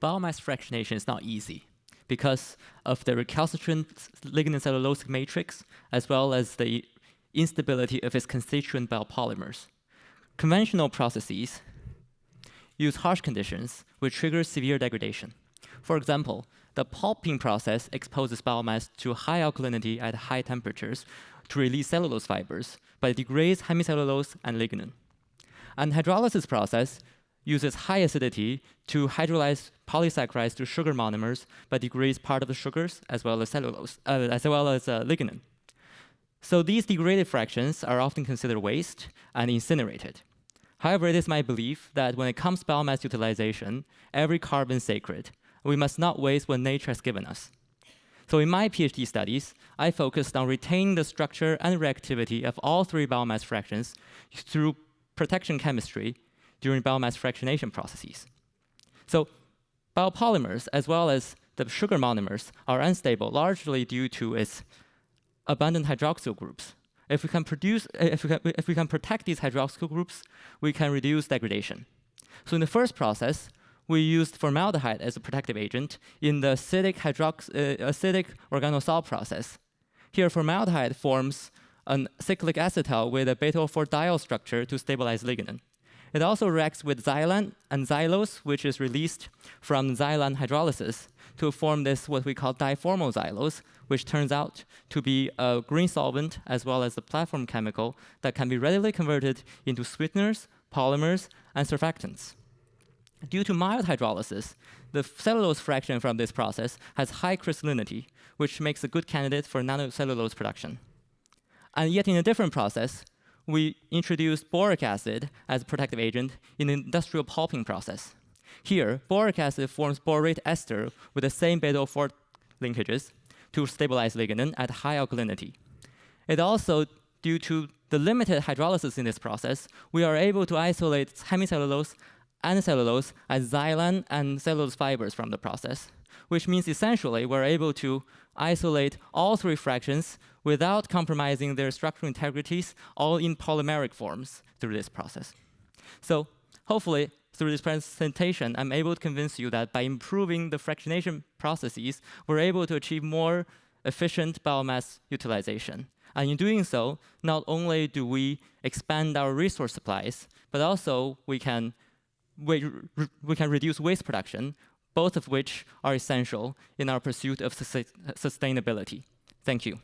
biomass fractionation is not easy because of the recalcitrant lignin cellulosic matrix, as well as the instability of its constituent biopolymers. Conventional processes use harsh conditions, which trigger severe degradation. For example, the pulping process exposes biomass to high alkalinity at high temperatures to release cellulose fibers, but it degrades hemicellulose and lignin. And the hydrolysis process uses high acidity to hydrolyze polysaccharides to sugar monomers, but degrades part of the sugars as well as cellulose, lignin. So these degraded fractions are often considered waste and incinerated. However, it is my belief that when it comes to biomass utilization, every carbon is sacred. We must not waste what nature has given us. So in my PhD studies, I focused on retaining the structure and reactivity of all three biomass fractions through protection chemistry during biomass fractionation processes. So biopolymers, as well as the sugar monomers, are unstable largely due to its abundant hydroxyl groups. If we can protect these hydroxyl groups, we can reduce degradation. So in the first process, we used formaldehyde as a protective agent in the acidic organosol process. Here, formaldehyde forms an cyclic acetal with a beta-4-diol structure to stabilize lignin. It also reacts with xylan and xylose, which is released from xylan hydrolysis, to form this what we call diformal xylose, which turns out to be a green solvent as well as a platform chemical that can be readily converted into sweeteners, polymers, and surfactants. Due to mild hydrolysis, the cellulose fraction from this process has high crystallinity, which makes a good candidate for nanocellulose production. And yet in a different process, we introduced boric acid as a protective agent in the industrial pulping process. Here, boric acid forms borate ester with the same beta-4 linkages to stabilize lignin at high alkalinity. It also, due to the limited hydrolysis in this process, we are able to isolate hemicellulose and cellulose as xylan and cellulose fibers from the process, which means essentially we're able to isolate all three fractions without compromising their structural integrities, all in polymeric forms through this process. So hopefully, through this presentation, I'm able to convince you that by improving the fractionation processes, we're able to achieve more efficient biomass utilization. And in doing so, not only do we expand our resource supplies, but also we can reduce waste production, both of which are essential in our pursuit of sustainability. Thank you.